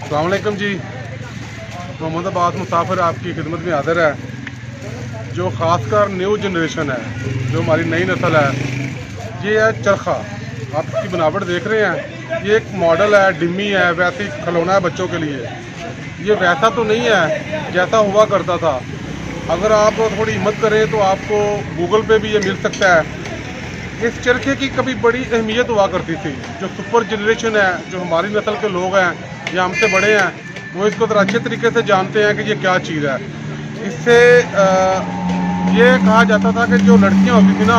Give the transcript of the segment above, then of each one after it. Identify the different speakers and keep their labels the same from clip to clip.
Speaker 1: अस्सलाम वालेकुम जी। मोहम्मदाबाद मुसाफिर आपकी खिदमत में हाजिर है। जो ख़ासकर न्यू जनरेशन है, जो हमारी नई नस्ल है, ये है चरखा। आप इसकी बनावट देख रहे हैं, ये एक मॉडल है, डिमी है, वैसे ही खिलौना है बच्चों के लिए। ये वैसा तो नहीं है जैसा हुआ करता था। अगर आप थोड़ी हिम्मत करें तो आपको गूगल पे भी ये मिल सकता है। इस चरखे की कभी बड़ी अहमियत हुआ करती थी। जो सुपर जनरेशन है, जो हमारी नस्ल के लोग हैं या हमसे बड़े हैं, वो इसको ज़रा अच्छे तरीके से जानते हैं कि ये क्या चीज़ है। इससे ये कहा जाता था कि जो लड़कियां होती थी ना,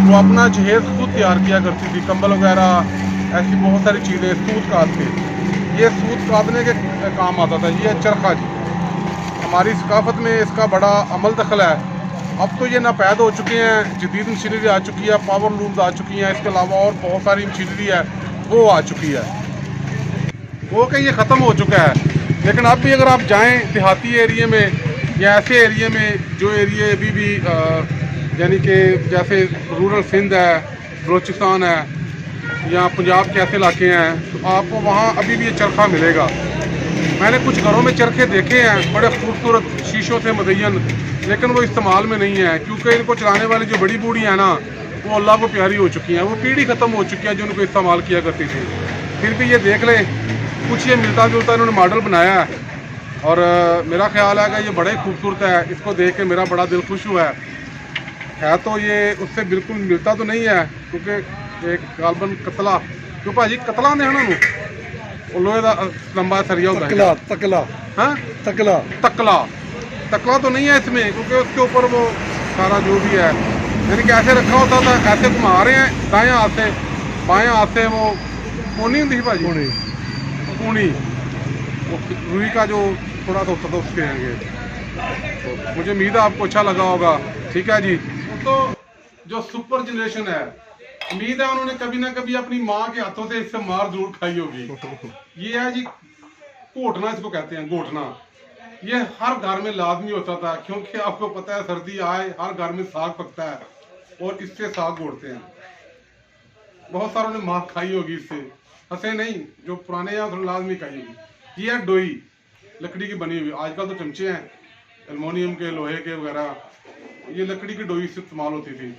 Speaker 1: वो अपना जहेज़ खुद तैयार किया करती थी, कंबल वगैरह, ऐसी बहुत सारी चीज़ें सूत काट के। ये सूत काटने के काम आता था। ये चरखा जी, हमारी सकाफत में इसका बड़ा अमल दखल है। अब तो ये नापैद हो चुके हैं, जदीद मशीनरी आ चुकी है, पावर लूम्स आ चुकी हैं, इसके अलावा और बहुत सारी मशीनरी है वो आ चुकी है। वो कि ये ख़त्म हो चुका है। लेकिन अब भी अगर आप जाएं देहाती एरिए में या ऐसे एरिए में जो एरिए अभी भी यानी कि जैसे रूरल सिंध है, बलोचिस्तान है या पंजाब के ऐसे इलाके हैं, तो आपको वहाँ अभी भी ये चरखा मिलेगा। मैंने कुछ घरों में चरखे देखे हैं, बड़े खूबसूरत शीशों से मुज़य्यन, लेकिन वो इस्तेमाल में नहीं है, क्योंकि इनको चलाने वाली जो बड़ी बूढ़ी है ना, वो अल्लाह को प्यारी हो चुकी हैं। वो पीढ़ी ख़त्म हो चुकी है जो उनको इस्तेमाल किया करती थी। फिर भी ये देख लें, कुछ ये मिलता जुलता इन्होंने मॉडल बनाया है। और मेरा ख्याल है कि ये बड़ा ही खूबसूरत है। इसको देख के मेरा बड़ा दिल खुश हुआ है। तो ये उससे बिल्कुल मिलता तो नहीं है, क्योंकि एक गालबन कतला, जो भाजी कतला ने है वो लोहे का लंबा सरिया होता है।
Speaker 2: तकला
Speaker 1: हाँ,
Speaker 2: तकला
Speaker 1: तकला तकला तो नहीं है इसमें, क्योंकि उसके ऊपर वो सारा जो भी है, यानी कि ऐसे रखा होता था, ऐसे घुमा रहे हैं दाएं हाथ से बाएं हाथ से। वो पूनी होती थी भाजी, पूनी, वो रुई का जो थोड़ा सा होता था उसके आगे। तो मुझे उम्मीद है आपको अच्छा लगा होगा। ठीक है जी। तो जो सुपर जनरेशन है, उम्मीद है उन्होंने कभी ना कभी अपनी माँ के हाथों से इससे मार जरूर खाई होगी। ये है जी घोटना, इसको कहते हैं घोटना। ये हर घर में लाजमी होता था, क्योंकि आपको पता है सर्दी आए हर घर में साग पकता है और इससे साग घोटते हैं। बहुत सारों ने मार खाई होगी इससे, हंसे नहीं, जो पुराने हैं उन्होंने लाजमी खाई होगी। ये है डोई, लकड़ी की बनी हुई। आजकल तो चमचे हैं एल्युमिनियम के, लोहे के वगैरह, ये लकड़ी की डोई से इस्तेमाल होती थी।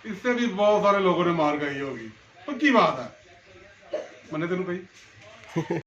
Speaker 1: इससे भी बहुत सारे लोगों ने मार खाई होगी। पक्की बात है, मने तेन भाई।